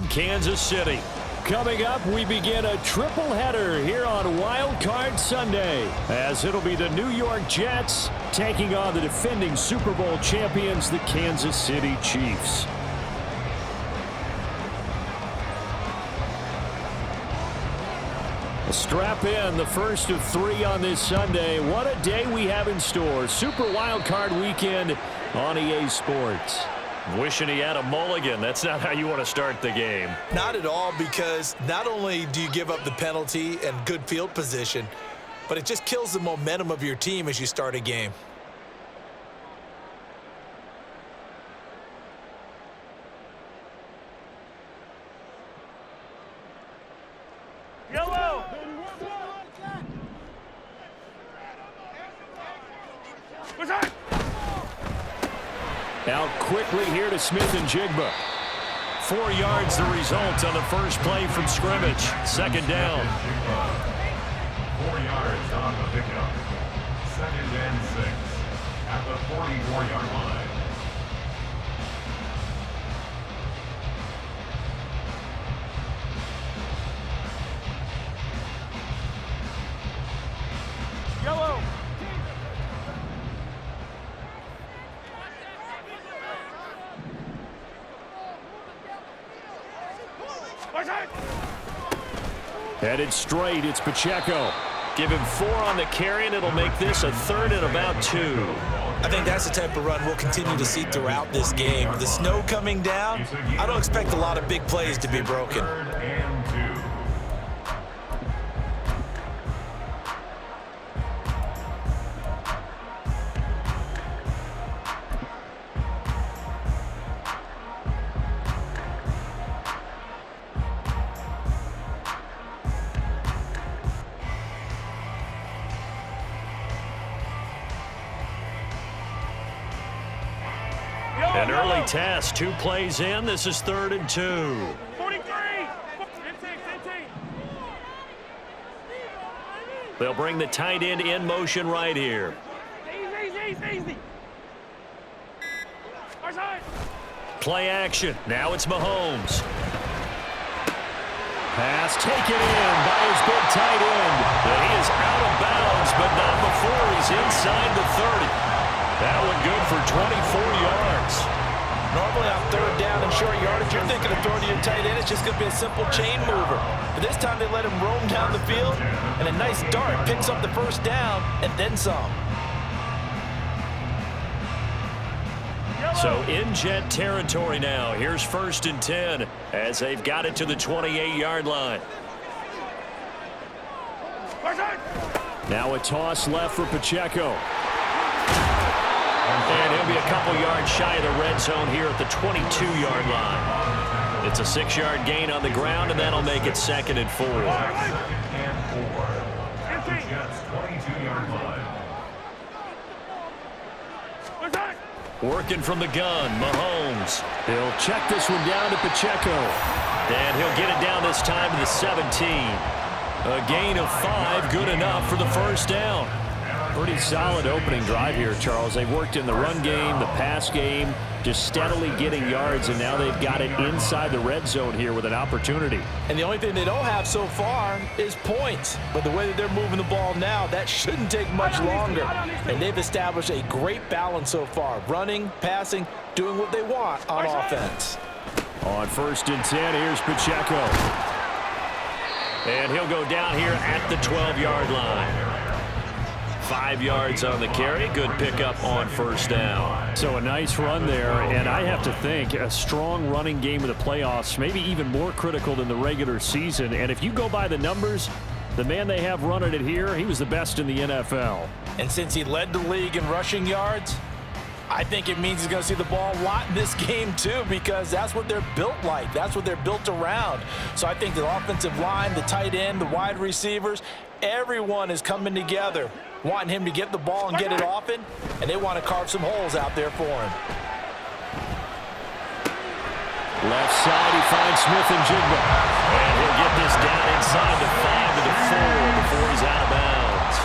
Kansas City. Coming up, we begin a triple header here on Wild Card Sunday, as it'll be the New York Jets taking on the defending Super Bowl champions, the Kansas City Chiefs. Strap in, the first of 3 on this Sunday. What a day we have in store. Super Wild Card Weekend on EA Sports. Wishing he had a mulligan. That's not how you want to start the game. Not at all, because not only do you give up the penalty and good field position, but it just kills the momentum of your team as you start a game. Yellow! Out quickly here to Smith-Njigba. 4 yards the result on the first play from scrimmage. Second down. 4 yards on the pickup. 2nd and 6 at the 44-yard line. Yellow! Headed straight, it's Pacheco. Give him 4 on the carry, and it'll make this a 3rd and about 2. I think that's the type of run we'll continue to see throughout this game. The snow coming down, I don't expect a lot of big plays to be broken. 3rd and 2. An early test, 2 plays in. This is 3rd and 2. 43! They'll bring the tight end in motion right here. Easy! Our side! Play action. Now it's Mahomes. Pass taken in by his big tight end. But he is out of bounds, but not before he's inside the 30. That one good for 24 yards. Normally on 3rd down and short yardage, you're thinking of throwing to your tight end. It's just going to be a simple chain mover. But this time they let him roam down the field, and a nice dart picks up the first down and then some. So in Jet territory now. Here's 1st and 10 as they've got it to the 28-yard line. Now a toss left for Pacheco. And he'll be a couple yards shy of the red zone here at the 22-yard line. It's a 6-yard gain on the ground, and that'll make it 2nd and 4. 2nd and 4 at the Jets' 22-yard line. Working from the gun, Mahomes. He'll check this one down to Pacheco. And he'll get it down this time to the 17. A gain of 5, good enough for the first down. Pretty solid opening drive here, Charles. They've worked in the run game, the pass game, just steadily getting yards, and now they've got it inside the red zone here with an opportunity. And the only thing they don't have so far is points. But the way that they're moving the ball now, that shouldn't take much longer. And they've established a great balance so far. Running, passing, doing what they want on offense. On 1st and 10, here's Pacheco. And he'll go down here at the 12-yard line. 5 yards on the carry. Good pickup on first down. So a nice run there, and I have to think a strong running game of the playoffs, maybe even more critical than the regular season. And if you go by the numbers, the man they have running it here, he was the best in the NFL. And since he led the league in rushing yards, I think it means he's going to see the ball a lot in this game too, because that's what they're built like. That's what they're built around. So I think the offensive line, the tight end, the wide receivers, everyone is coming together, wanting him to get the ball and get it often, and they want to carve some holes out there for him. Left side, he finds Smith-Njigba. And he'll get this down inside the 5 to the 4 before he's out of bounds.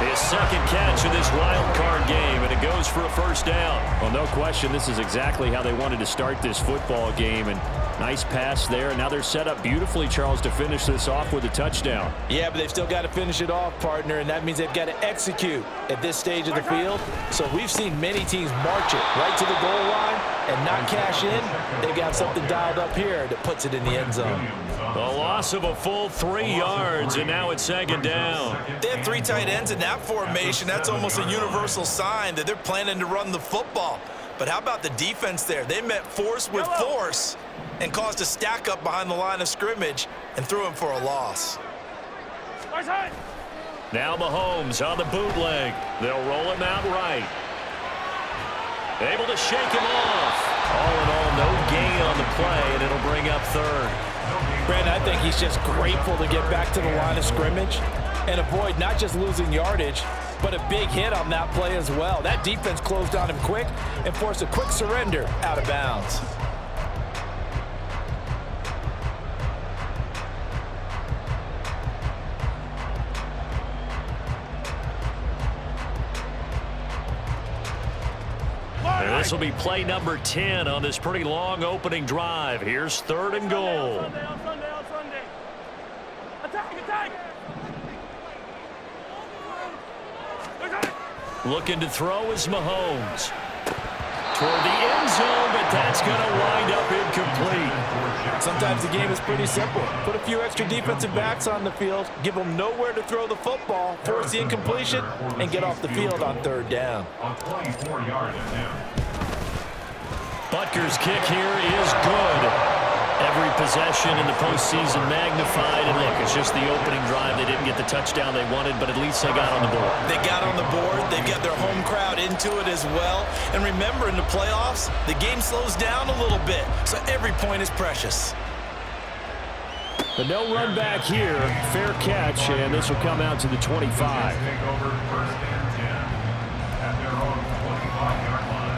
His second catch of this wild card game, and it goes for a first down. Well, no question, this is exactly how they wanted to start this football game. And nice pass there. And now they're set up beautifully, Charles, to finish this off with a touchdown. Yeah, but they've still got to finish it off, partner, and that means they've got to execute at this stage of the field. So we've seen many teams march it right to the goal line and not cash in. They've got something dialed up here that puts it in the end zone. A loss of a full 3 yards, and now it's second down. They have 3 tight ends in that formation. That's almost a universal sign that they're planning to run the football. But how about the defense there? They met force with force and caused a stack up behind the line of scrimmage and threw him for a loss. Now Mahomes on the bootleg. They'll roll him out right. Able to shake him off. All in all, no gain on the play, and it'll bring up third. Brandon, I think he's just grateful to get back to the line of scrimmage and avoid not just losing yardage, but a big hit on that play as well. That defense closed on him quick and forced a quick surrender out of bounds. And this will be play number 10 on this pretty long opening drive. Here's third and goal. On Sunday. Attack! Looking to throw is Mahomes. Toward the end zone, but that's going to wind up incomplete. Sometimes the game is pretty simple. Put a few extra defensive backs on the field, give them nowhere to throw the football, force the incompletion, and get off the field on third down. A 24-yard attempt. Butker's kick here is good. Every possession in the postseason magnified. And look, it's just the opening drive. They didn't get the touchdown they wanted, but at least they got on the board. They got on the board. They've got their home crowd into it as well. And remember, in the playoffs, the game slows down a little bit, so every point is precious. But no run back here. Fair catch, and this will come out to the 25. Take over first and 10 at their own 25-yard line.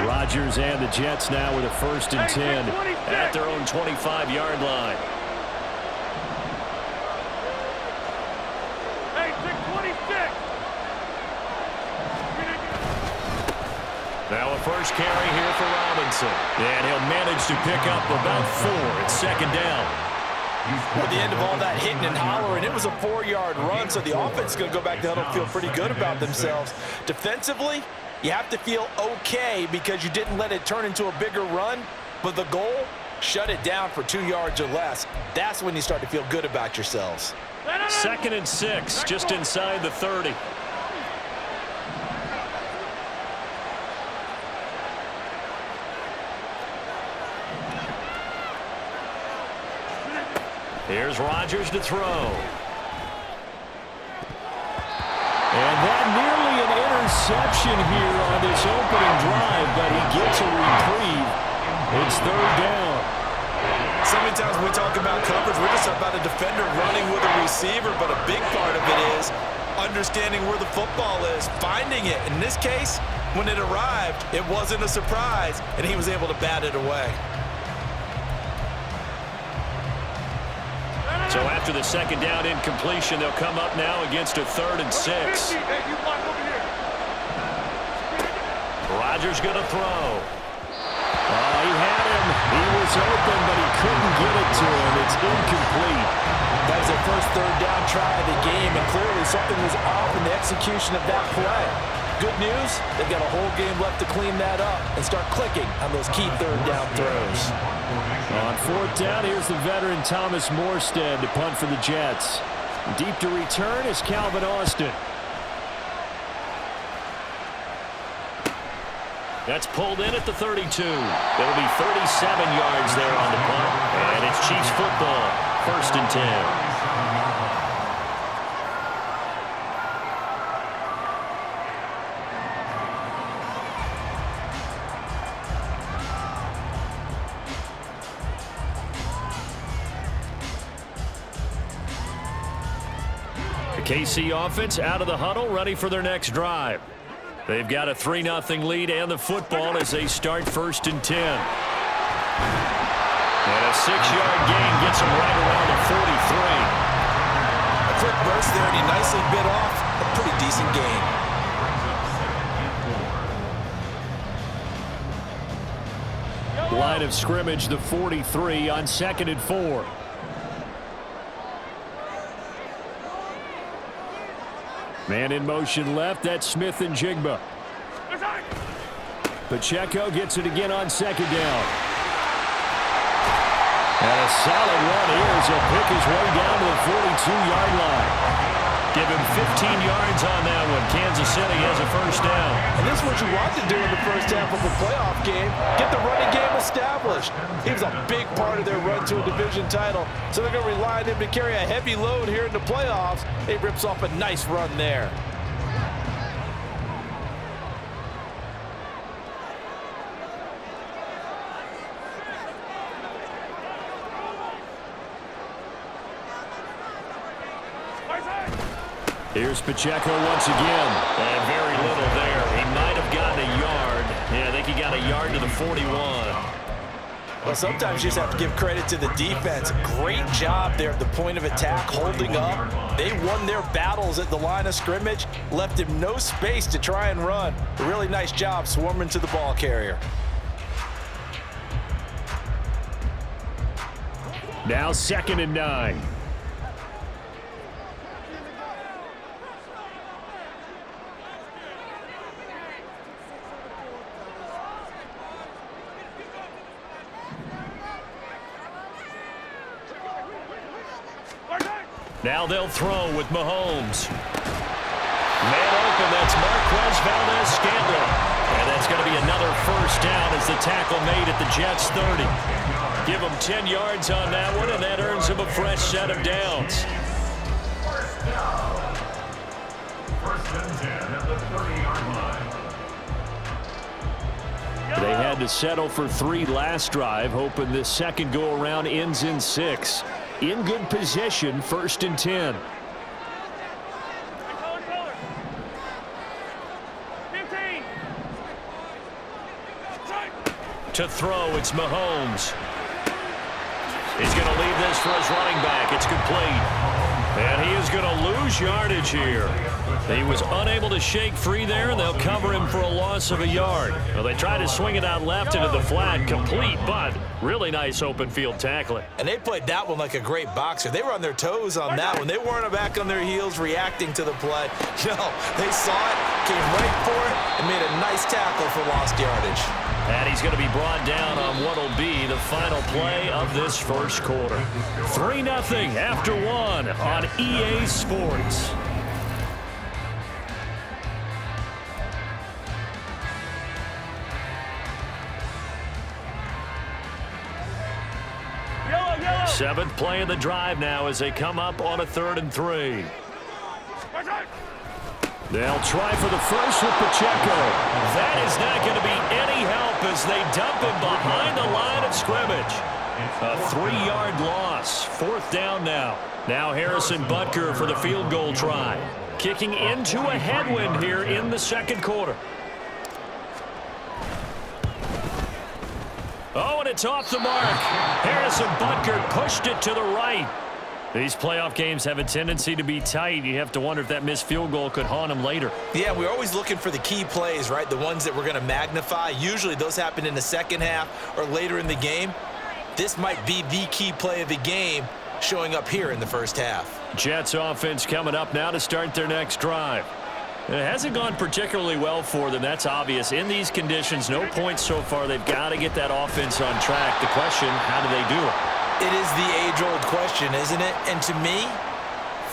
Rodgers and the Jets now with a first and 10 at their own 25-yard line. Hey, 626. Now a first carry here for Robinson. And he'll manage to pick up about 4. It's second down. At the end of all that hitting and hollering, it was a 4-yard run, so the offense is going to go back to huddle, feel pretty good about themselves. Defensively, you have to feel okay because you didn't let it turn into a bigger run, but the goal, shut it down for 2 yards or less. That's when you start to feel good about yourselves. Second and 6, just inside the 30. Here's Rodgers to throw. And that nearly an interception here on this opening drive, but he gets a reprieve. It's third down. So many times when we talk about coverage, we're just about a defender running with a receiver, but a big part of it is understanding where the football is, finding it. In this case, when it arrived, it wasn't a surprise, and he was able to bat it away. So after the second down incompletion, they'll come up now against a third and 6. Rodgers going to throw. He had him. He was open, but he couldn't get it to him. It's incomplete. That was their first third down try of the game, and clearly something was off in the execution of that play. Good news, they've got a whole game left to clean that up and start clicking on those key third down throws. On fourth down, here's the veteran Thomas Morstead to punt for the Jets. Deep to return is Calvin Austin. That's pulled in at the 32. There'll be 37 yards there on the punt. And it's Chiefs football, first and 10. The KC offense out of the huddle, ready for their next drive. They've got a 3-0 lead and the football as they start 1st and 10. And a 6-yard gain gets them right around the 43. A quick burst there, and he nicely bit off a pretty decent gain. Line of scrimmage, the 43 on 2nd and 4. Man in motion left, that's Smith and Jigba. Pacheco gets it again on 2nd down. And a solid run here as he'll pick his way down to the 42-yard line. Give him 15 yards on that one. Kansas City has a 1st down. And this is what you want to do in the first half of a playoff game. Get the running game established. He was a big part of their run to a division title. So they're going to rely on him to carry a heavy load here in the playoffs. He rips off a nice run there. Here's Pacheco once again. And very little there. He might have gotten a yard. Yeah, I think he got a yard to the 41. Well, sometimes you just have to give credit to the defense. Great job there at the point of attack, holding up. They won their battles at the line of scrimmage, left him no space to try and run. A really nice job swarming to the ball carrier. Now 2nd and 9. Now they'll throw with Mahomes. Man open, that's Marquez Valdes-Scantling. And that's going to be another 1st down as the tackle made at the Jets' 30. Give him 10 yards on that one, and that earns him a fresh set of downs. 1st down. 1st and 10 at the 30-yard line. They had to settle for 3 last drive, hoping this second go-around ends in 6. In good position, 1st and 10. 15. To throw, it's Mahomes. He's going to leave this for his running back. It's complete. And he is going to lose yardage here. He was unable to shake free there, and they'll cover him for a loss of a yard. Well, they tried to swing it out left into the flat, complete, but really nice open field tackling. And they played that one like a great boxer. They were on their toes on that one. They weren't back on their heels reacting to the play. No, they saw it, came right for it, and made a nice tackle for lost yardage. And he's going to be brought down on what will be the final play of this 1st quarter. 3-0 after 1 on EA Sports. Yellow. 7th play of the drive now as they come up on a 3rd and 3. They'll try for the first with Pacheco. That is not going to be any help as they dump him behind the line of scrimmage. A 3-yard loss. 4th down now. Now Harrison Butker for the field goal try. Kicking into a headwind here in the 2nd quarter. Oh, and it's off the mark. Harrison Butker pushed it to the right. These playoff games have a tendency to be tight. You have to wonder if that missed field goal could haunt him later. Yeah, we're always looking for the key plays, right? The ones that we're going to magnify. Usually those happen in the 2nd half or later in the game. This might be the key play of the game showing up here in the 1st half. Jets offense coming up now to start their next drive. It hasn't gone particularly well for them. That's obvious. In these conditions, no points so far. They've got to get that offense on track. The question, how do they do it? It is the age-old question, isn't it? And to me,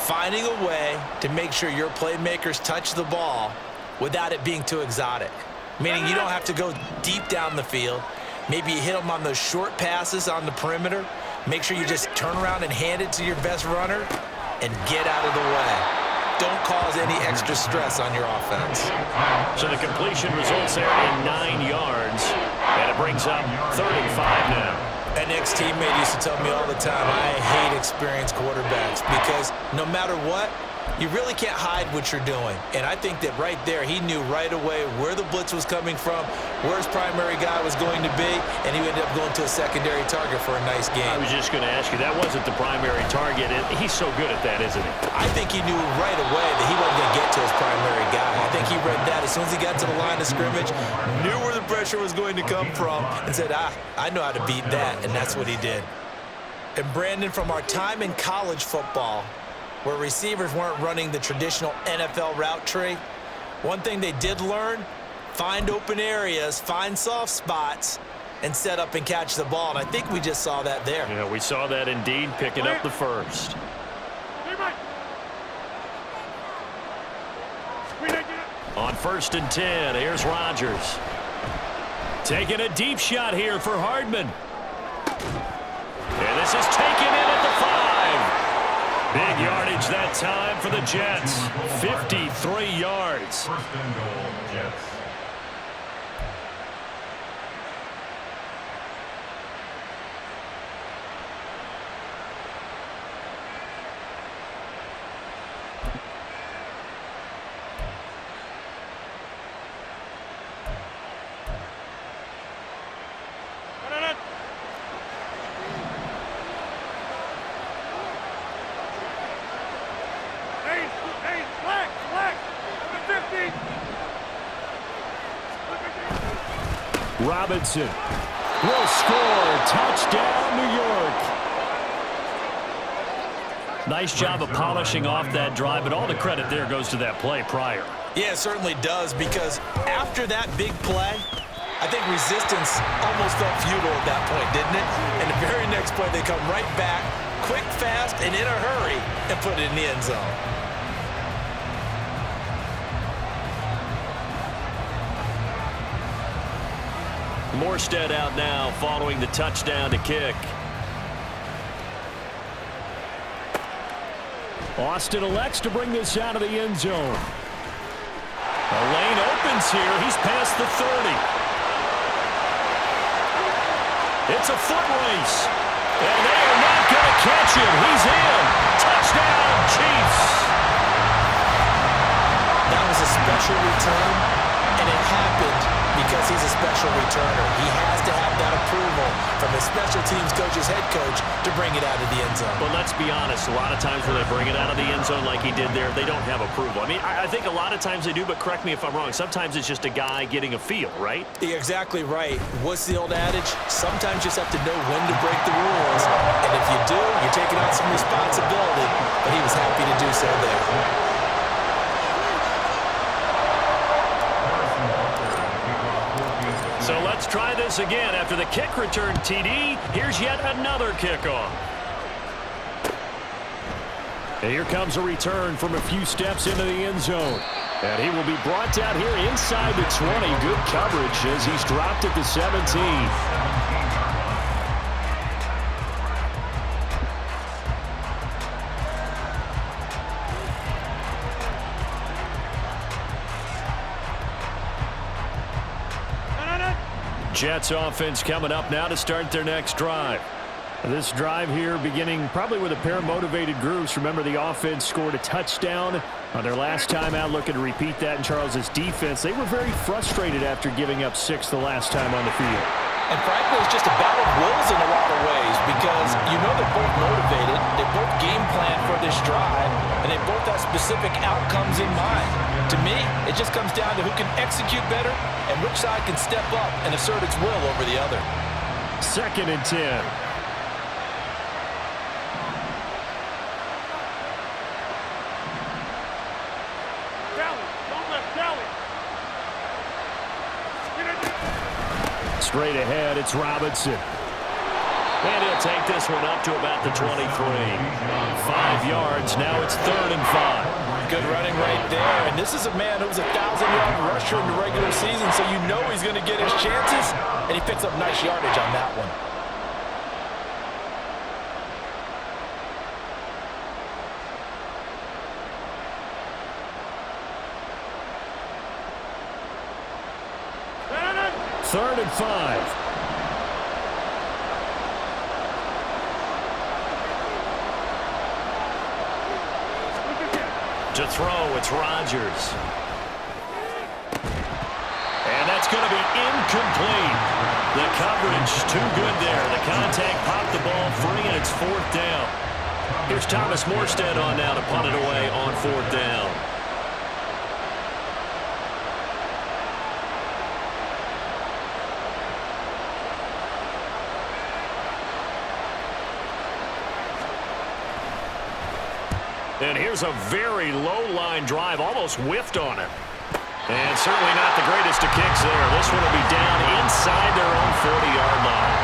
finding a way to make sure your playmakers touch the ball without it being too exotic. Meaning you don't have to go deep down the field. Maybe you hit them on those short passes on the perimeter. Make sure you just turn around and hand it to your best runner and get out of the way. Don't cause any extra stress on your offense. So the completion results there in 9 yards. And it brings up 3rd and 5 now. An ex-teammate used to tell me all the time, I hate experienced quarterbacks because no matter what, You really can't hide what you're doing. And I think that right there, he knew right away where the blitz was coming from, where his primary guy was going to be, and he ended up going to a secondary target for a nice game. I was just going to ask you, that wasn't the primary target. He's so good at that, isn't he? I think he knew right away that he wasn't going to get to his primary guy. I think he read that as soon as he got to the line of scrimmage, knew where the pressure was going to come from, and said, I know how to beat that, and that's what he did. And Brandon, from our time in college football, where receivers weren't running the traditional NFL route tree, one thing they did learn, find open areas, find soft spots, and set up and catch the ball. And I think we just saw that there. Yeah, we saw that indeed, picking up the first. On 1st and 10, here's Rodgers. Taking a deep shot here for Hardman. And this is taken in at the 5. Big yardage that time for the Jets. 53 yards. 1st and goal, Jets. Robinson will score. Touchdown, New York. Nice job of polishing off that drive, but all the credit there goes to that play prior. Yeah, it certainly does, because after that big play, I think resistance almost felt futile at that point, didn't it? And the very next play, they come right back, quick, fast, and in a hurry, and put it in the end zone. Morstead out now following the touchdown to kick. Austin elects to bring this out of the end zone. A lane opens here. He's past the 30. It's a foot race. And they are not going to catch him. He's in. Touchdown, Chiefs. That was a special return, and it happened because he's a special returner. He has to have that approval from his special teams coach's head coach to bring it out of the end zone. But let's be honest, a lot of times when they bring it out of the end zone like he did there, they don't have approval. I mean, I think a lot of times they do, but correct me if I'm wrong. Sometimes it's just a guy getting a feel, right? You're exactly right. What's the old adage? Sometimes you just have to know when to break the rules. And if you do, you're taking on some responsibility. But he was happy to do so there. So let's try this again. After the kick return TD, here's yet another kickoff. And here comes a return from a few steps into the end zone. And he will be brought down here inside the 20. Good coverage as he's dropped at the 17. Jets offense coming up now to start their next drive. This drive here beginning probably with a pair of motivated groups. Remember, the offense scored a touchdown on their last time out, looking to repeat that in Charles's defense. They were very frustrated after giving up 6 the last time on the field. And frankly, it's just a battle of wills in a lot of ways, because you know they're both motivated, they both game plan for this drive, and they both have specific outcomes in mind. To me, it just comes down to who can execute better and which side can step up and assert its will over the other. 2nd and 10. Straight ahead, it's Robinson. And he'll take this one up to about the 23. 5 yards, now it's 3rd and 5. Good running right there. And this is a man who was a 1,000-yard rusher in the regular season, so you know he's going to get his chances, and he picks up nice yardage on that one. Third and 5. To throw, it's Rodgers. And that's going to be incomplete. The coverage too good there. The contact popped the ball free, and it's 4th down. Here's Thomas Morstead on now to punt it away on 4th down. And here's a very low line drive, almost whiffed on it. And certainly not the greatest of kicks there. This one will be down inside their own 40-yard line.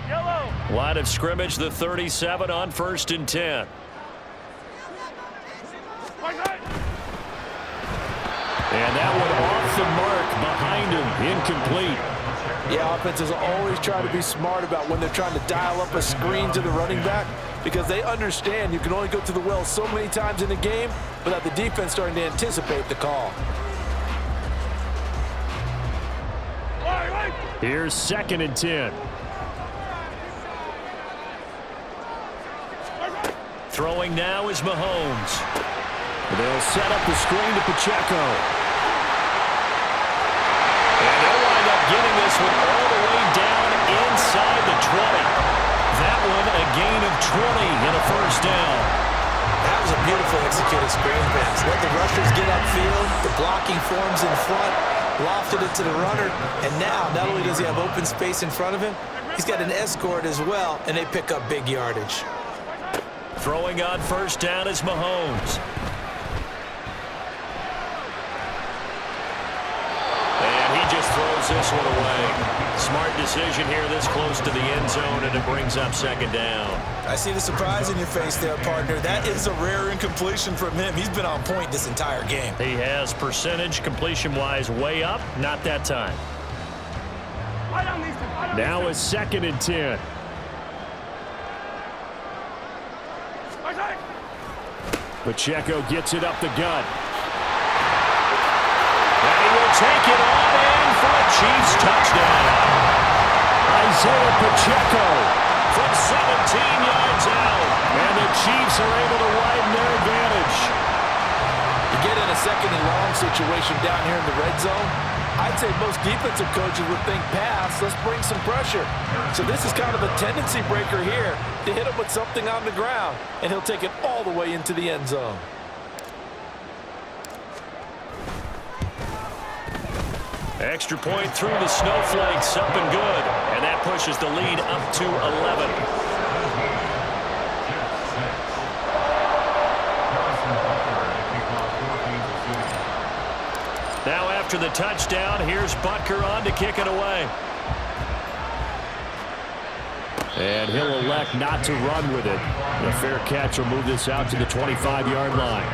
Yellow. Line of scrimmage, the 37 on 1st and 10. And that one off the mark behind him, incomplete. Yeah, offenses always try to be smart about when they're trying to dial up a screen to the running back because they understand you can only go to the well so many times in a game without the defense starting to anticipate the call. Here's 2nd and 10. Throwing now is Mahomes. They'll set up the screen to Pacheco. And they'll wind up getting this one all the way down inside the 20. That one a gain of 20 and a 1st down. That was a beautiful executed screen pass. Let the rushers get upfield. The blocking forms in front. Lofted it to the runner. And now, not only does he have open space in front of him, he's got an escort as well, and they pick up big yardage. Throwing on 1st down is Mahomes. And he just throws this one away. Smart decision here this close to the end zone, and it brings up 2nd down. I see the surprise in your face there, partner. That is a rare incompletion from him. He's been on point this entire game. He has percentage completion-wise way up, not that time. Now is 2nd and 10. Pacheco gets it up the gut. And he will take it all in for a Chiefs touchdown. Isaiah Pacheco from 17 yards out. And the Chiefs are able to widen their advantage. You get in a 2nd and long situation down here in the red zone, I'd say most defensive coaches would think pass, let's bring some pressure. So this is kind of a tendency breaker here to hit him with something on the ground, and he'll take it all the way into the end zone. Extra point through the snowflakes, up and good. And that pushes the lead up to 11. Now after the touchdown, here's Butker on to kick it away. And he'll elect not to run with it. A fair catch will move this out to the 25-yard line.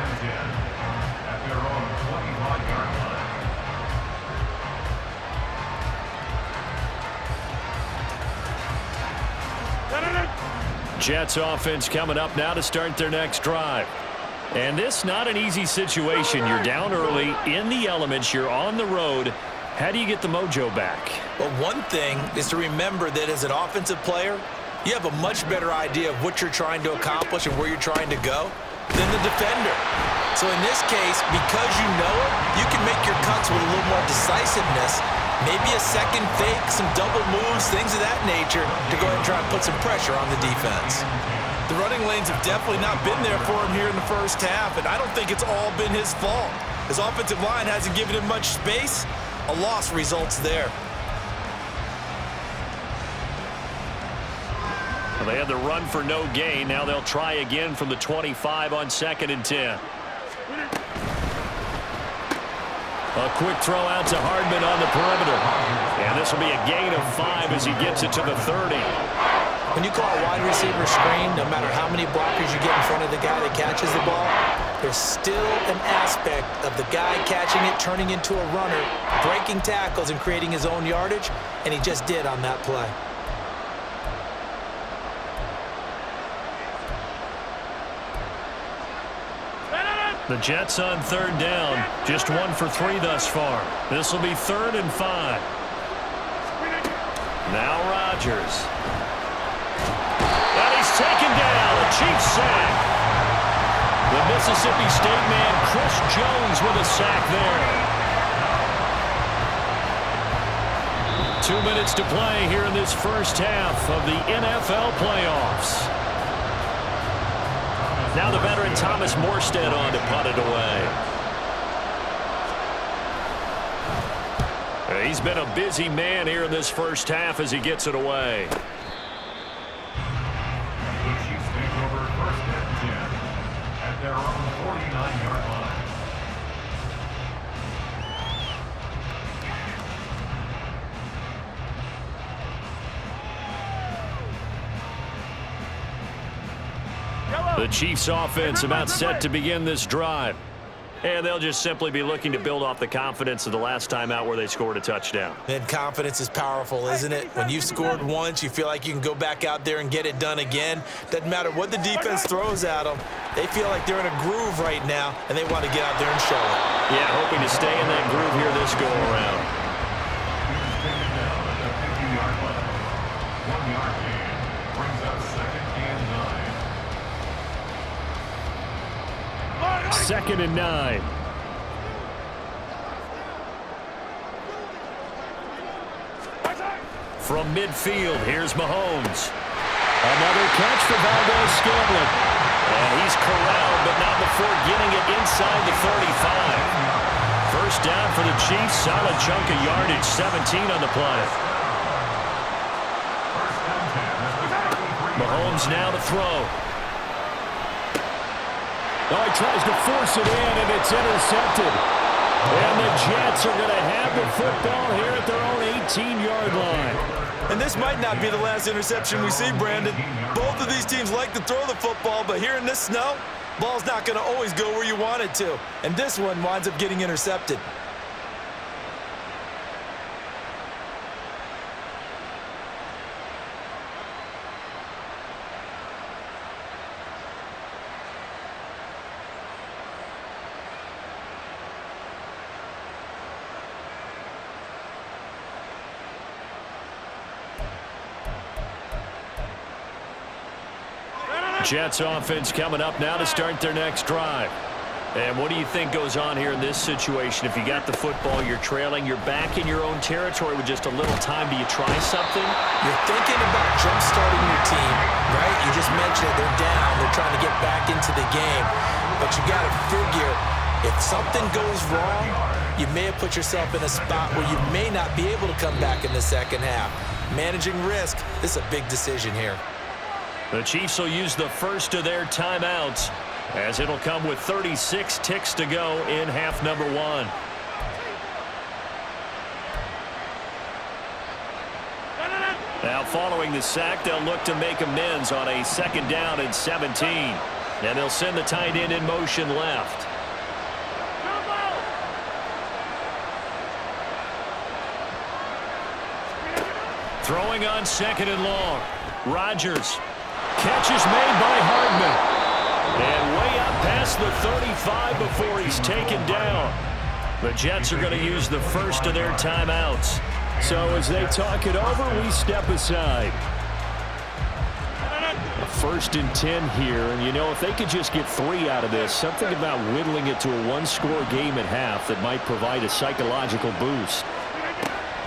Jets offense coming up now to start their next drive. And this not an easy situation. You're down early, in the elements, you're on the road. How do you get the mojo back? Well, one thing is to remember that as an offensive player, you have a much better idea of what you're trying to accomplish and where you're trying to go than the defender. So in this case, because you know it, you can make your cuts with a little more decisiveness, maybe a second fake, some double moves, things of that nature to go ahead and try and put some pressure on the defense. The running lanes have definitely not been there for him here in the first half, and I don't think it's all been his fault. His offensive line hasn't given him much space. A loss results there. Well, they had the run for no gain. Now they'll try again from the 25 on 2nd and 10. A quick throw out to Hardman on the perimeter. And this will be a gain of 5 as he gets it to the 30. When you call a wide receiver screen, no matter how many blockers you get in front of the guy that catches the ball, there's still an aspect of the guy catching it, turning into a runner, breaking tackles and creating his own yardage, and he just did on that play. The Jets on third down. Just 1 for 3 thus far. This will be 3rd and 5. Now Rodgers. And he's taken down. A Chiefs sack. The Mississippi State man, Chris Jones, with a sack there. 2 minutes to play here in this first half of the NFL playoffs. Now the veteran Thomas Morstead on to punt it away. He's been a busy man here in this first half as he gets it away. The Chiefs take over 1st and 10 at their own 49-yard line. The Chiefs offense about set to begin this drive. And they'll just simply be looking to build off the confidence of the last time out where they scored a touchdown. And confidence is powerful, isn't it? When you've scored once, you feel like you can go back out there and get it done again. Doesn't matter what the defense throws at them. They feel like they're in a groove right now, and they want to get out there and show it. Yeah, hoping to stay in that groove here this go-around. He's taken down at the 50-yard line. 1-yard gain brings up 2nd and 9. 2nd and 9. From midfield, here's Mahomes. Another catch for Valdez-Scantling. And he's corralled, but not before getting it inside the 35. First down for the Chiefs. Solid chunk of yardage, 17 on the play. Mahomes now to throw. Oh, he tries to force it in, and it's intercepted. And the Jets are going to have the football here at their own 18-yard line. And this might not be the last interception we see, Brandon. Both of these teams like to throw the football, but here in this snow, ball's not going to always go where you want it to. And this one winds up getting intercepted. Jets offense coming up now to start their next drive. And what do you think goes on here in this situation? If you got the football, you're trailing, you're back in your own territory with just a little time. Do you try something? You're thinking about jump-starting your team, right? You just mentioned it. They're down. They're trying to get back into the game. But you got to figure, if something goes wrong, you may have put yourself in a spot where you may not be able to come back in the second half. Managing risk, this is a big decision here. The Chiefs will use the first of their timeouts, as it'll come with 36 ticks to go in half number 1. Now following the sack, they'll look to make amends on a 2nd down and 17. And they'll send the tight end in motion left. Throwing on 2nd and long. Rodgers. Catch is made by Hardman. And way up past the 35 before he's taken down. The Jets are going to use the first of their timeouts. So as they talk it over, we step aside. 1st and 10 here. And, you know, if they could just get 3 out of this, something about whittling it to a 1-score game at half that might provide a psychological boost.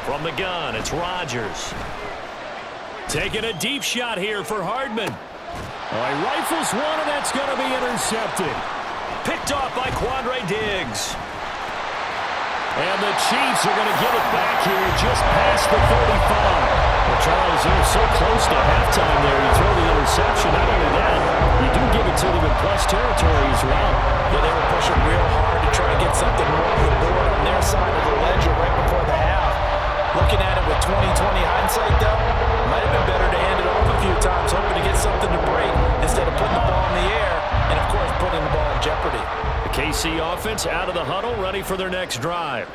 From the gun, it's Rodgers. Taking a deep shot here for Hardman. He rifles one, and that's going to be intercepted. Picked off by Quandre Diggs. And the Chiefs are going to get it back here just past the 35. Well, Charles, they're so close to halftime there. You throw the interception. Not only that, you do give it to them in plus territory as well. Yeah, they were pushing real hard to try and get something more on the board on their side of the ledger right before the half. Looking at it with 20/20 hindsight, though, might have been better to hand it off a few times, hoping to get something to break instead of putting the ball in the air and, of course, putting the ball in jeopardy. The KC offense out of the huddle, ready for their next drive.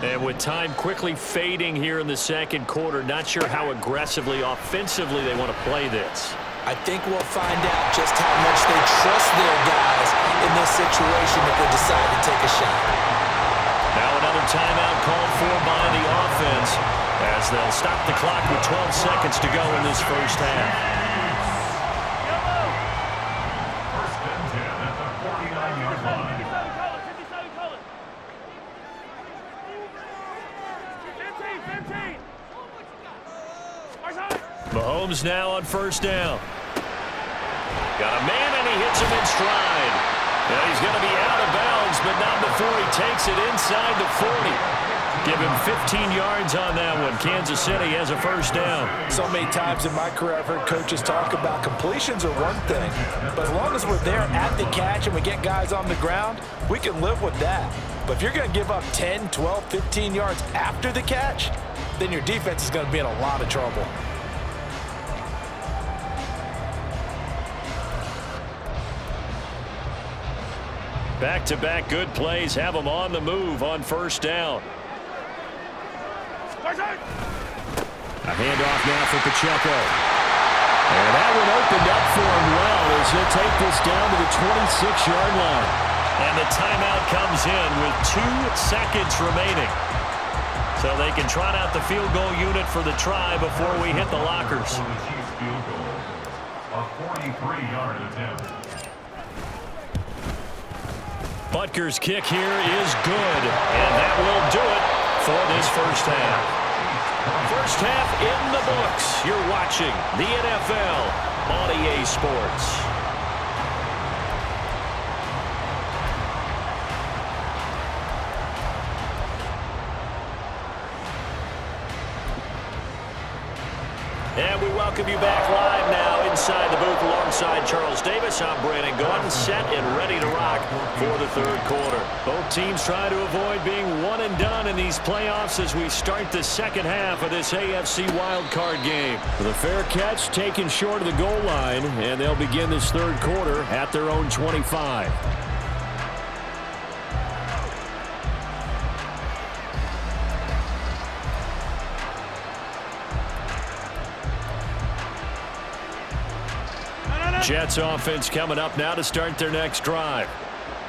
And with time quickly fading here in the second quarter, not sure how aggressively, offensively they want to play this. I think we'll find out just how much they trust their guys in this situation to they decide to take a shot. Now another timeout called for by the offense as they'll stop the clock with 12 seconds to go in this first half. First and 10 at the 49-yard line. 57 colors. 15. Mahomes now on first down. Got a man, and he hits him in stride. And he's going to be out of bounds, but not before he takes it inside the 40. Give him 15 yards on that one. Kansas City has a first down. So many times in my career I've heard coaches talk about completions are one thing, but as long as we're there at the catch and we get guys on the ground, we can live with that. But if you're going to give up 10, 12, 15 yards after the catch, then your defense is going to be in a lot of trouble. Back-to-back good plays have them on the move on first down. A handoff now for Pacheco. And that one opened up for him well as he'll take this down to the 26-yard line. And the timeout comes in with 2 seconds remaining. So they can trot out the field goal unit for the try before we hit the lockers. For the Chiefs field goal, a 43-yard attempt. Butker's kick here is good, and that will do it for this first half. First half in the books. You're watching the NFL on EA Sports. And we welcome you back live now inside the booth alongside Charles Davis. I'm Brandon Gordon, set and ready to rock for the third quarter. Both teams try to avoid being one and done in these playoffs as we start the second half of this AFC wildcard game. The fair catch taken short of the goal line, and they'll begin this third quarter at their own 25. Jets offense coming up now to start their next drive.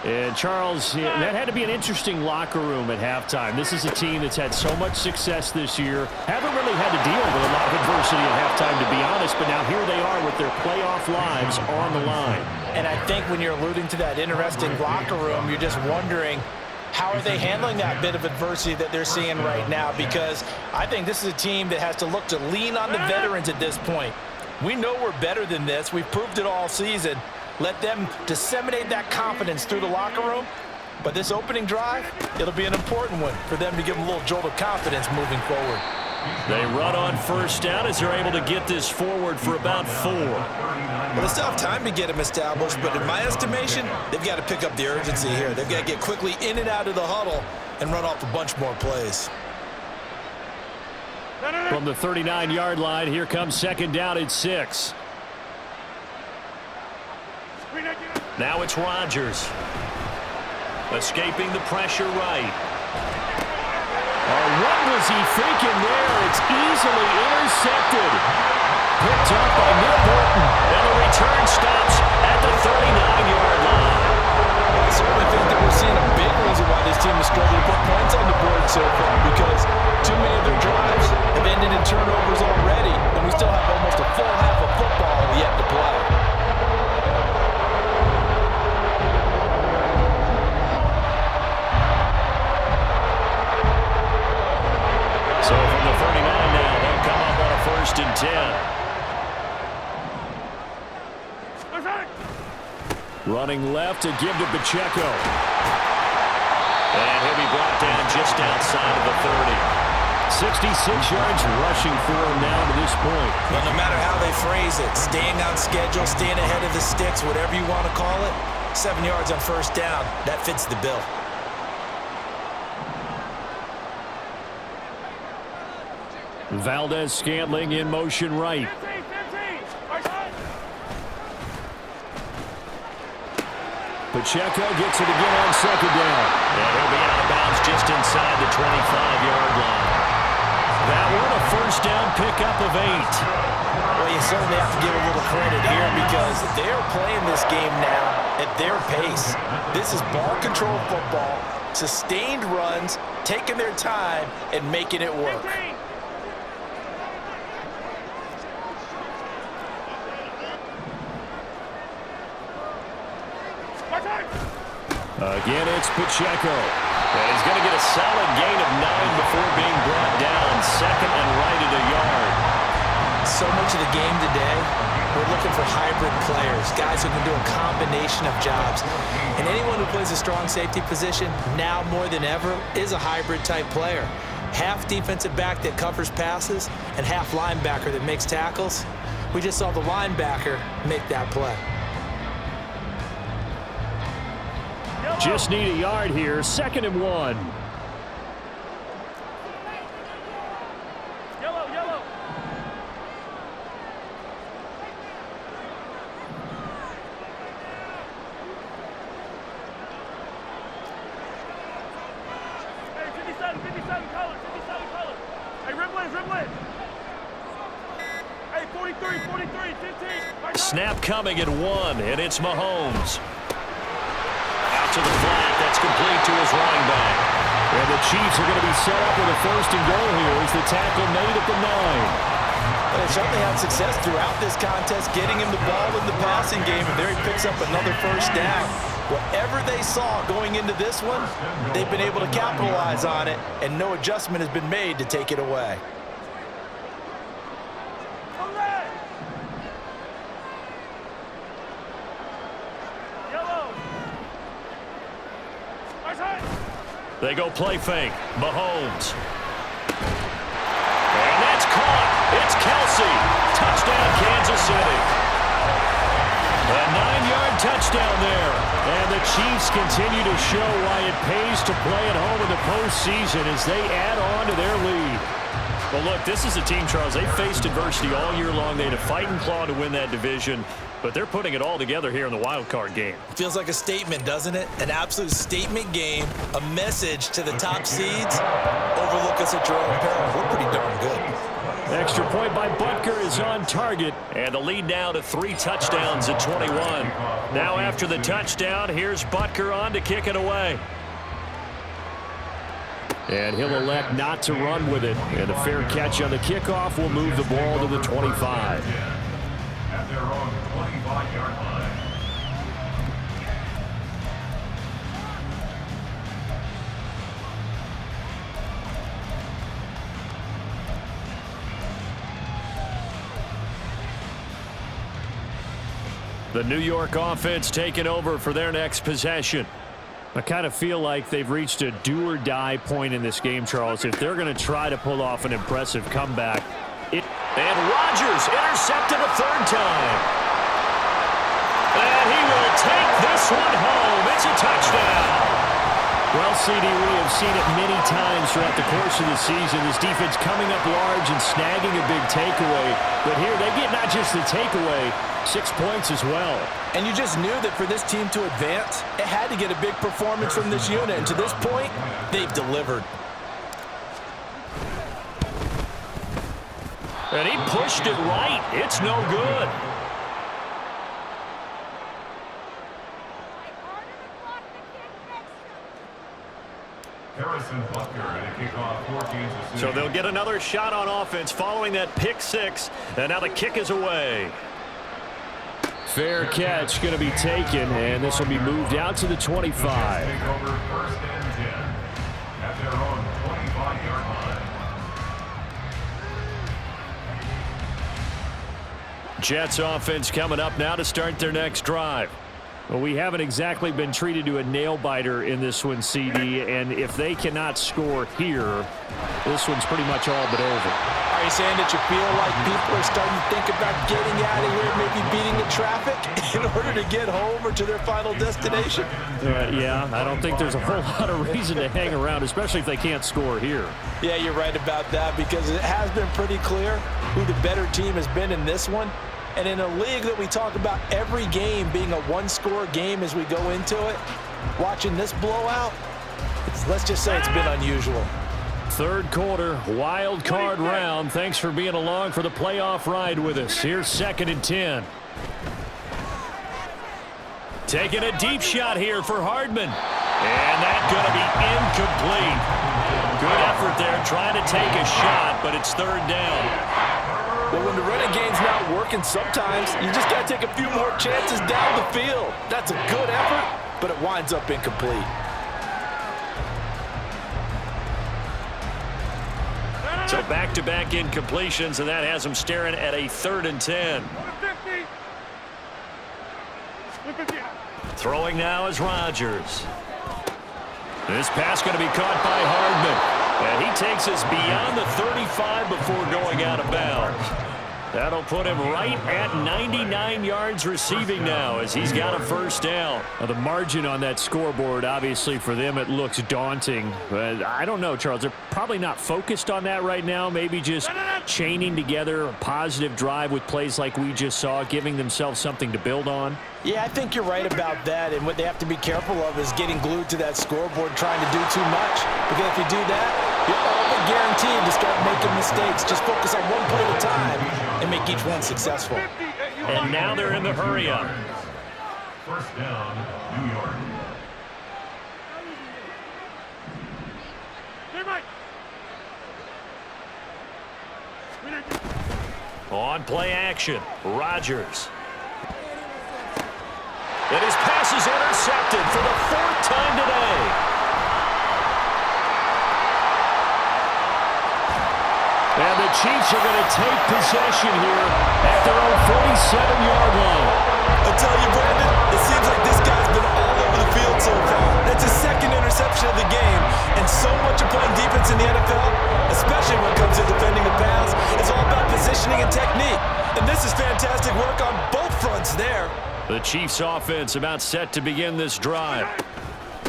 And Charles, that had to be an interesting locker room at halftime. This is a team that's had so much success this year. Haven't really had to deal with a lot of adversity at halftime, to be honest, but now here they are with their playoff lives on the line. And I think when you're alluding to that interesting locker room, you're just wondering, how are they handling that bit of adversity that they're seeing right now? Because I think this is a team that has to look to lean on the veterans at this point. We know we're better than this. We've proved it all season. Let them disseminate that confidence through the locker room. But this opening drive, it'll be an important one for them to give them a little jolt of confidence moving forward. They run on first down as they're able to get this forward for about 4. Well, they still have time to get them established, but in my estimation, they've got to pick up the urgency here. They've got to get quickly in and out of the huddle and run off a bunch more plays. From the 39-yard line, here comes second down at 6. Now it's Rodgers. Escaping the pressure right. Oh, what was he thinking there? It's easily intercepted. Picked up by Nick Bolton. And the return stops at the 39-yard line. I certainly think that we're seeing a big reason why this team has struggled to put points on the board so far, because too many of their drives have ended in turnovers already, and we still have almost a full half of football yet to play. So from the 39 now, they'll come up on a 1st and 10. Running left to give to Pacheco. And he'll be brought down just outside of the 30. 66 yards rushing for him now to this point. Well, no matter how they phrase it, staying on schedule, staying ahead of the sticks, whatever you want to call it, 7 yards on first down, that fits the bill. Valdez-Scantling in motion right. Pacheco gets it again on second down. And he'll be out of bounds just inside the 25-yard line. That one a first down pickup of 8. Well, you certainly have to give a little credit here because they're playing this game now at their pace. This is ball control football, sustained runs, taking their time and making it work. 15. My time. Again, it's Pacheco. And he's going to get a solid gain of 9 before being brought down. Second and right at a yard. So much of the game today, we're looking for hybrid players, guys who can do a combination of jobs. And anyone who plays a strong safety position, now more than ever, is a hybrid type player. Half defensive back that covers passes and half linebacker that makes tackles. We just saw the linebacker make that play. Just need a yard here. 2nd and 1. Yellow, yellow. Hey, 57 colors, 57 colors. Hey, Riblin. Hey, 43, 15. My time. Snap coming at 1, and it's Mahomes. To the flat, that's complete to his running back. And the Chiefs are going to be set up with a 1st and goal here as the tackle made at the 9. They certainly had success throughout this contest, getting him the ball in the passing game, and there he picks up another 1st down. Whatever they saw going into this one, they've been able to capitalize on it, and no adjustment has been made to take it away. They go play fake. Mahomes. And that's caught. It's Kelsey. Touchdown, Kansas City. A 9-yard touchdown there. And the Chiefs continue to show why it pays to play at home in the postseason as they add on to their lead. Well, look, this is a team, Charles. They faced adversity all year long. They had to fight and claw to win that division. But they're putting it all together here in the wild card game. Feels like a statement, doesn't it? An absolute statement game, a message to the top seeds. Overlook us at your own peril. We're pretty darn good. Extra point by Butker is on target. And the lead now to 3 touchdowns at 21. Now after the touchdown, here's Butker on to kick it away. And he'll elect not to run with it. And a fair catch on the kickoff will move the ball to the 25. At their own 25-yard line. The New York offense taking over for their next possession. I kind of feel like they've reached a do-or-die point in this game, Charles. If they're going to try to pull off an impressive comeback. And Rodgers intercepted a 3rd time. And he will take this one home. It's a touchdown. Well, CD, we have seen it many times throughout the course of the season. This defense coming up large and snagging a big takeaway. But here they get not just the takeaway, 6 points as well. And you just knew that for this team to advance, it had to get a big performance from this unit. And to this point, they've delivered. And he pushed it right. It's no good. Harrison Butker and a kickoff for Kansas City. So they'll get another shot on offense following that pick 6. And now the kick is away. Fair catch going to be taken, and this will be moved out to the 25. Take over 1st and 10 at their own 25-yard line. Jets offense coming up now to start their next drive. Well, we haven't exactly been treated to a nail-biter in this one, CD, and if they cannot score here, this one's pretty much all but over. Are you saying that you feel like people are starting to think about getting out of here, maybe beating the traffic in order to get home or to their final destination? Yeah, I don't think there's a whole lot of reason to hang around, especially if they can't score here. Yeah, you're right about that because it has been pretty clear who the better team has been in this one. And in a league that we talk about every game being a one-score game as we go into it, watching this blowout, let's just say it's been unusual. 3rd quarter, wild card round. Thanks for being along for the playoff ride with us. Here's 2nd and 10. Taking a deep shot here for Hardman. And that's going to be incomplete. Good effort there trying to take a shot, but it's third down. Well, when the running game's not working, sometimes you just got to take a few more chances down the field. That's a good effort, but it winds up incomplete. So back-to-back incompletions, and that has them staring at a 3rd and 10. 50. Throwing now is Rodgers. This pass going to be caught by Hardman. And he takes us beyond the 35 before going out of bounds. That'll put him right at 99 yards receiving now as he's got a first down. Now the margin on that scoreboard, obviously for them it looks daunting. But I don't know, Charles. They're probably not focused on that right now. Maybe just chaining together a positive drive with plays like we just saw, giving themselves something to build on. Yeah, I think you're right about that, and what they have to be careful of is getting glued to that scoreboard trying to do too much. Because if you do that, you're all but guaranteed to start making mistakes. Just focus on one play at a time and make each one successful. And now they're in the hurry-up. First down, New York. On play action, Rodgers. And his pass is intercepted for the 4th time today. And the Chiefs are going to take possession here at their own 47-yard line. I tell you, Brandon, it seems like this guy's been all over the field so far. That's his 2nd interception of the game. And so much of playing defense in the NFL, especially when it comes to defending the pass, is all about positioning and technique. And this is fantastic work on both fronts there. The Chiefs offense about set to begin this drive.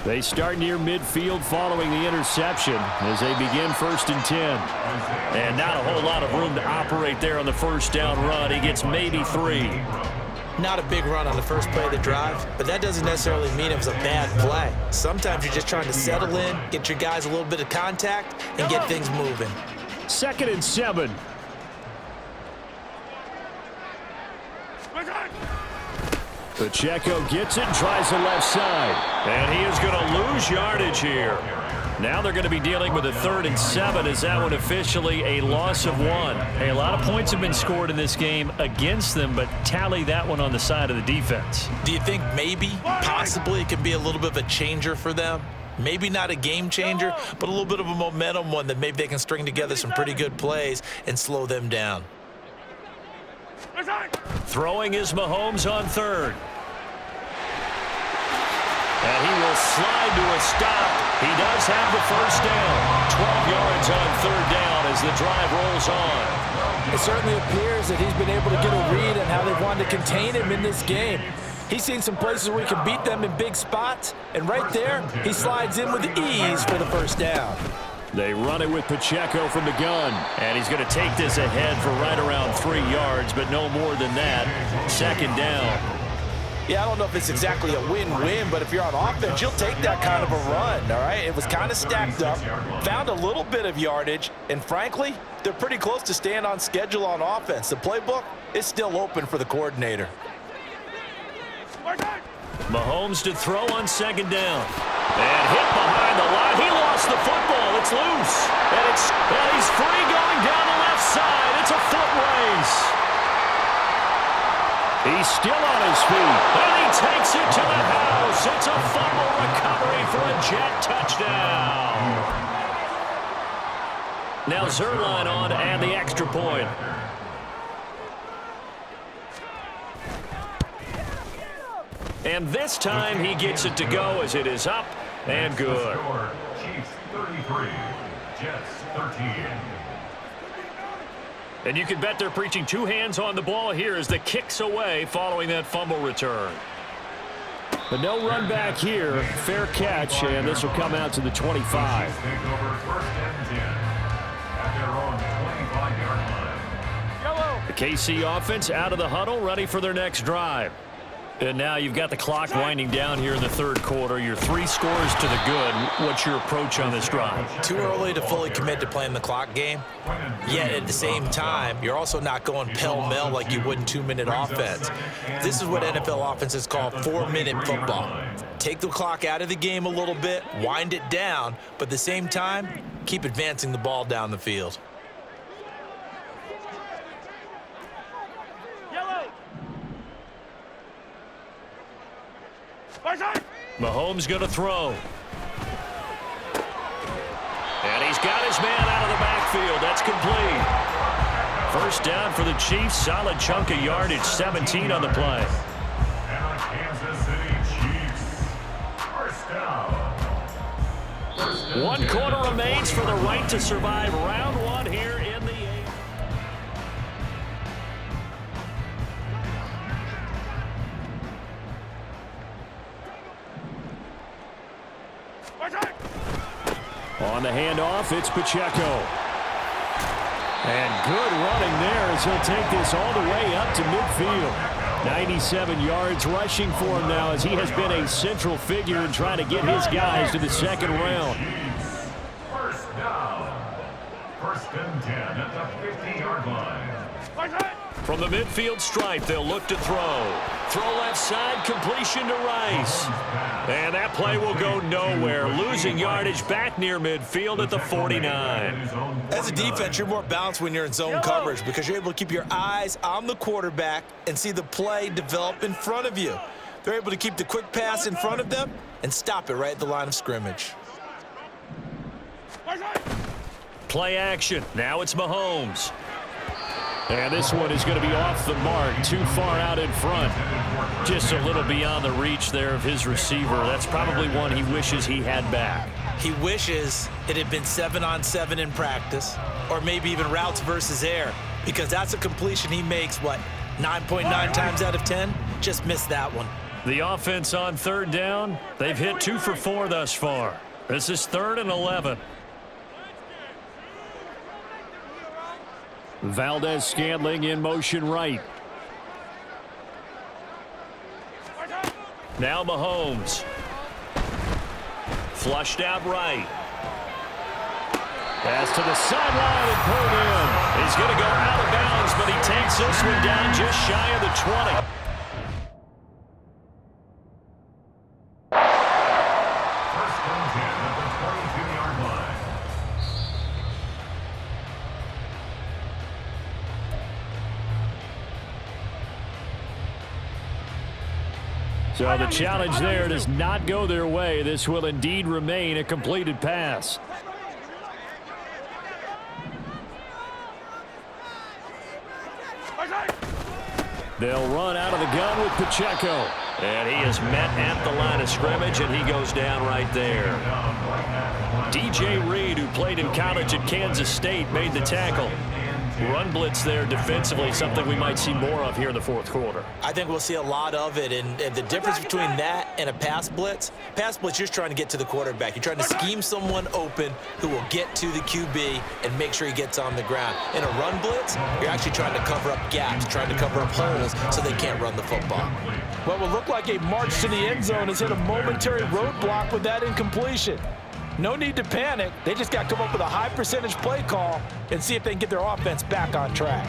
They start near midfield following the interception as they begin 1st and 10. And not a whole lot of room to operate there on the first down run. He gets maybe 3. Not a big run on the first play of the drive, but that doesn't necessarily mean it was a bad play. Sometimes you're just trying to settle in, get your guys a little bit of contact, and get things moving. 2nd and 7. Pacheco gets it and tries the left side. And he is going to lose yardage here. Now they're going to be dealing with a 3rd and 7 as that one officially a loss of 1. Hey, a lot of points have been scored in this game against them, but tally that one on the side of the defense. Do you think maybe, possibly, it could be a little bit of a changer for them? Maybe not a game changer, but a little bit of a momentum one that maybe they can string together some pretty good plays and slow them down. Throwing is Mahomes on 3rd. And he will slide to a stop. He does have the first down. 12 yards on 3rd down as the drive rolls on. It certainly appears that he's been able to get a read on how they wanted to contain him in this game. He's seen some places where he can beat them in big spots, and right there, he slides in with ease for the first down. They run it with Pacheco from the gun. And he's going to take this ahead for right around 3 yards, but no more than that. 2nd down. Yeah, I don't know if it's exactly a win-win, but if you're on offense, you'll take that kind of a run, all right? It was kind of stacked up, found a little bit of yardage, and frankly, they're pretty close to staying on schedule on offense. The playbook is still open for the coordinator. Mahomes to throw on 2nd down. And hit behind the line. He lost the football. It's loose. And he's free going down the left side. It's a foot race. He's still on his feet. And he takes it to the house. It's a fumble recovery for a Jet touchdown. Now Zuerlein on to add the extra point. And this time he gets it to go as it is up and good. Chiefs 33, Jets 13. And you can bet they're preaching 2 hands on the ball here as the kick's away following that fumble return. But no run back here. Fair catch, and this will come out to the 25. Take over 1st and 10 at their own 25-yard line. The KC offense out of the huddle, ready for their next drive. And now you've got the clock winding down here in the third quarter. You're 3 scores to the good. What's your approach on this drive? Too early to fully commit to playing the clock game. Yet at the same time, you're also not going pell-mell like you would in 2-minute offense. This is what NFL offenses call 4-minute football. Take the clock out of the game a little bit, wind it down, but at the same time, keep advancing the ball down the field. Mahomes going to throw. And he's got his man out of the backfield. That's complete. First down for the Chiefs. Solid chunk of yardage, 17 on the play. And the Kansas City Chiefs. First down. 1 quarter remains for the right to survive round 1 here in the 8th. On the handoff, it's Pacheco. And good running there as he'll take this all the way up to midfield. 97 yards rushing for him now as he has been a central figure in trying to get his guys to the second round. First down. First and 10 at the 50-yard line. From the midfield stripe, they'll look to throw. Throw left side, completion to Rice. And that play will go nowhere. Losing yardage back near midfield at the 49. As a defense, you're more balanced when you're in zone coverage because you're able to keep your eyes on the quarterback and see the play develop in front of you. They're able to keep the quick pass in front of them and stop it right at the line of scrimmage. Play action. Now it's Mahomes. And this one is going to be off the mark, too far out in front. Just a little beyond the reach there of his receiver. That's probably one he wishes he had back. He wishes it had been 7-on-7 in practice, or maybe even routes versus air, because that's a completion he makes, 9.9 times out of 10? Just missed that one. The offense on third down, they've hit 2 for 4 thus far. This is 3rd and 11. Valdez-Scantling in motion right. Now Mahomes. Flushed out right. Pass to the sideline and pulled in. He's going to go out of bounds, but he takes this one down just shy of the 20. First and 10 at the 22-yard line. So the challenge there does not go their way. This will indeed remain a completed pass. They'll run out of the gun with Pacheco. And he is met at the line of scrimmage, and he goes down right there. DJ Reed, who played in college at Kansas State, made the tackle. Run blitz there defensively, something we might see more of here in the fourth quarter. I think we'll see a lot of it, and the difference between that and a pass blitz, you're just trying to get to the quarterback. You're trying to scheme someone open who will get to the QB and make sure he gets on the ground. In a run blitz, you're actually trying to cover up gaps, trying to cover up holes so they can't run the football. What will look like a march to the end zone has hit a momentary roadblock with that incompletion. No need to panic. They just got to come up with a high percentage play call and see if they can get their offense back on track.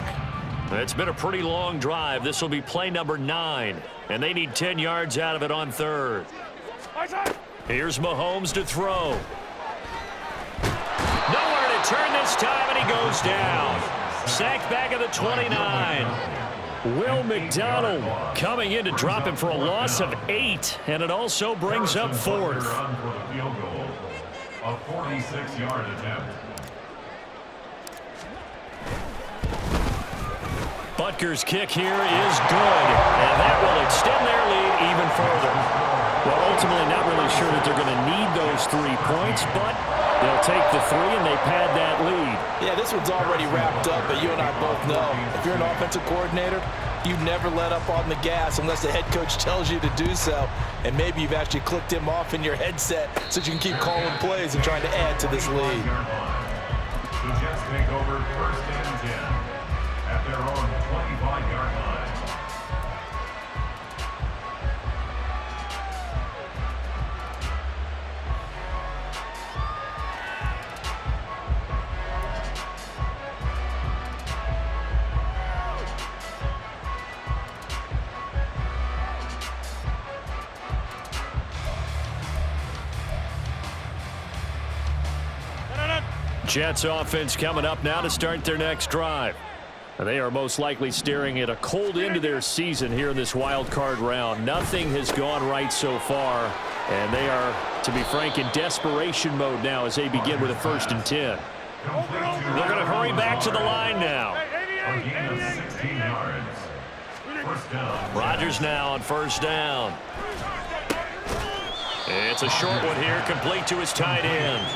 It's been a pretty long drive. This will be play number 9, and they need 10 yards out of it on third. Here's Mahomes to throw. Nowhere to turn this time, and he goes down. Sacked back at the 29. Will McDonald coming in to drop him for a loss of 8, and it also brings up 4th. A 46-yard attempt. Butker's kick here is good, and that will extend their lead even further. Well, ultimately not really sure that they're going to need those 3 points, but they'll take the 3 and they pad that lead. Yeah, this one's already wrapped up, but you and I both know if you're an offensive coordinator, you never let up on the gas unless the head coach tells you to do so. And maybe you've actually clicked him off in your headset so you can keep calling plays and trying to add to this lead. The Jets take over first and 10 at their own 25-yard line. Jets offense coming up now to start their next drive. They are most likely staring at a cold end to their season here in this wild card round. Nothing has gone right so far, and they are, to be frank, in desperation mode now as they begin with a 1st and 10. They're going to hurry back to the line now. A gain of 16 yards. First down. Rodgers now on 1st down. It's a short one here, complete to his tight end.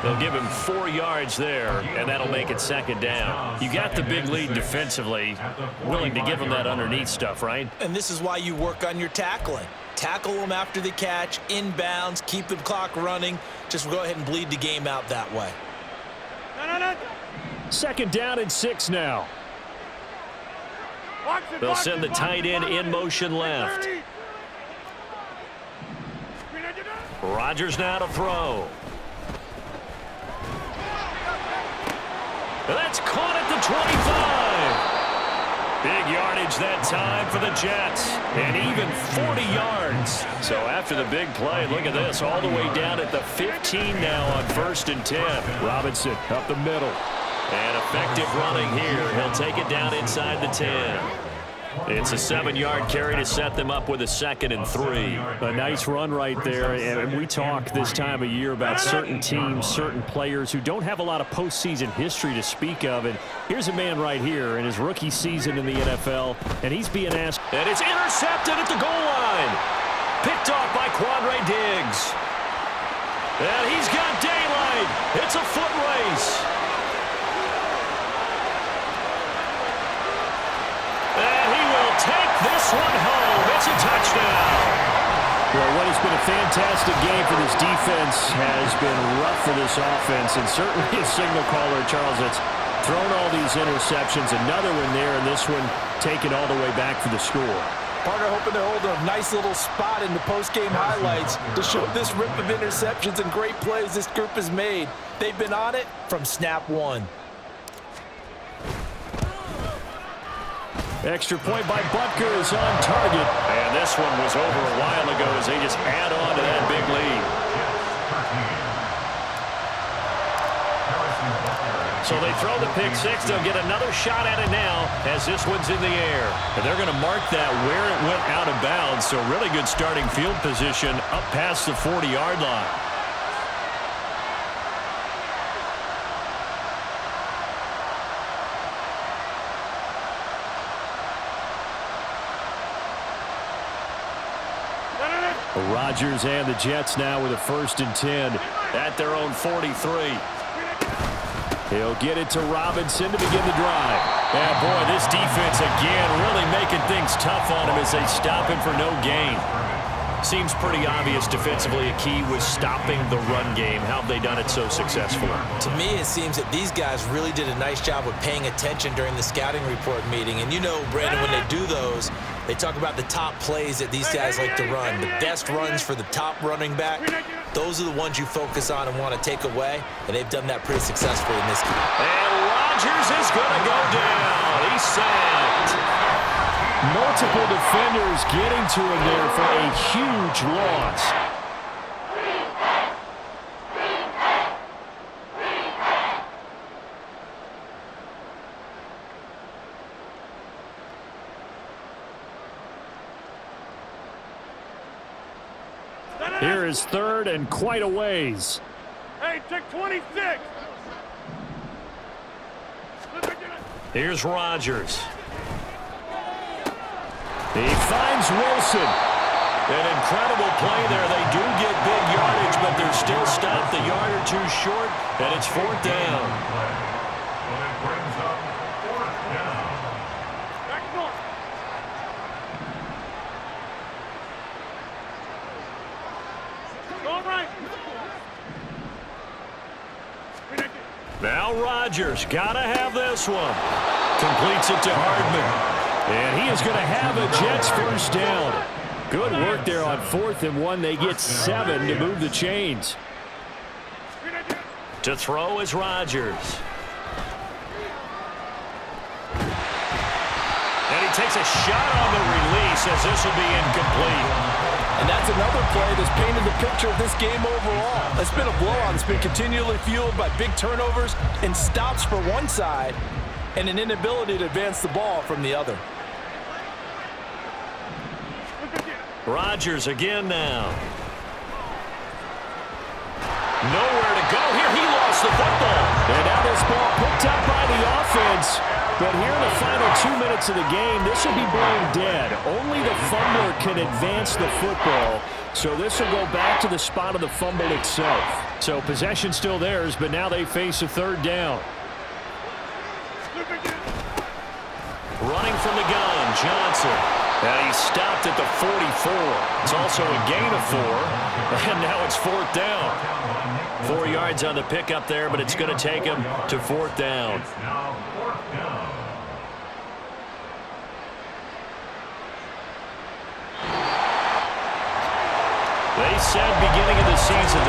They'll give him 4 yards there, and that'll make it 2nd down. You got the big lead defensively, willing to give him that underneath stuff, right? And this is why you work on your tackling. Tackle them after the catch, inbounds, keep the clock running. Just go ahead and bleed the game out that way. 2nd down and 6 now. They'll send the tight end in motion left. Rodgers now to throw. That's caught at the 25. Big yardage that time for the Jets. And even 40 yards. So after the big play, look at this. All the way down at the 15 now on 1st and 10. Robinson up the middle. And effective running here. He'll take it down inside the 10. It's a 7-yard carry to set them up with a 2nd and 3. A nice run right there, and we talk this time of year about certain teams, certain players who don't have a lot of postseason history to speak of, and here's a man right here in his rookie season in the NFL, and he's being asked. And it's intercepted at the goal line. Picked off by Quandre Diggs. And he's got daylight. It's a foot race. And he will take this one home. It's a touchdown. Well, what has been a fantastic game for this defense has been rough for this offense, and certainly a signal caller, Charles, that's thrown all these interceptions. Another one there, and this one taken all the way back for the score. Partner hoping to hold a nice little spot in the post-game highlights to show this rip of interceptions and great plays this group has made. They've been on it from snap one. Extra point by Butker is on target. And this one was over a while ago as they just add on to that big lead. So they throw the pick 6. They'll get another shot at it now as this one's in the air. And they're going to mark that where it went out of bounds. So really good starting field position up past the 40-yard line. Rodgers and the Jets now with a 1st and 10 at their own 43. He'll get it to Robinson to begin the drive. Yeah, boy, this defense again really making things tough on him as they stop him for no gain. Seems pretty obvious defensively a key was stopping the run game. How have they done it so successfully? To me, it seems that these guys really did a nice job of paying attention during the scouting report meeting. And you know, Brandon, when they do those, they talk about the top plays that these guys like to run. The best runs for the top running back, those are the ones you focus on and want to take away. And they've done that pretty successfully in this game. And Rodgers is going to go down. He's sacked. Multiple defenders getting to him there for a huge loss. Here is 3rd and quite a ways. Hey, take 26. Here's Rodgers. He finds Wilson. An incredible play there. They do get big yardage, but they're still stopped a yard or 2 short, and it's 4th down. But it brings up 4th down. Back north. All right. Now Rodgers, gotta have this one. Completes it to Hardman. And he is going to have a Jets 1st down. Good work there on 4th and 1. They get 7 to move the chains. To throw is Rodgers. And he takes a shot on the release as this will be incomplete. And that's another play that's painted the picture of this game overall. It's been a blowout. It's been continually fueled by big turnovers and stops for one side and an inability to advance the ball from the other. Rodgers again now. Nowhere to go here. He lost the football. And now this ball picked up by the offense. But here in the final 2 minutes of the game, this will be blown dead. Only the fumbler can advance the football. So this will go back to the spot of the fumble itself. So possession still theirs, but now they face a third down. Running from the gun, Johnson. And he stopped at the 44. It's also a gain of 4. And now it's fourth down. 4 yards on the pickup there, but it's going to take him to fourth down. It's now fourth down. They said beginning of the season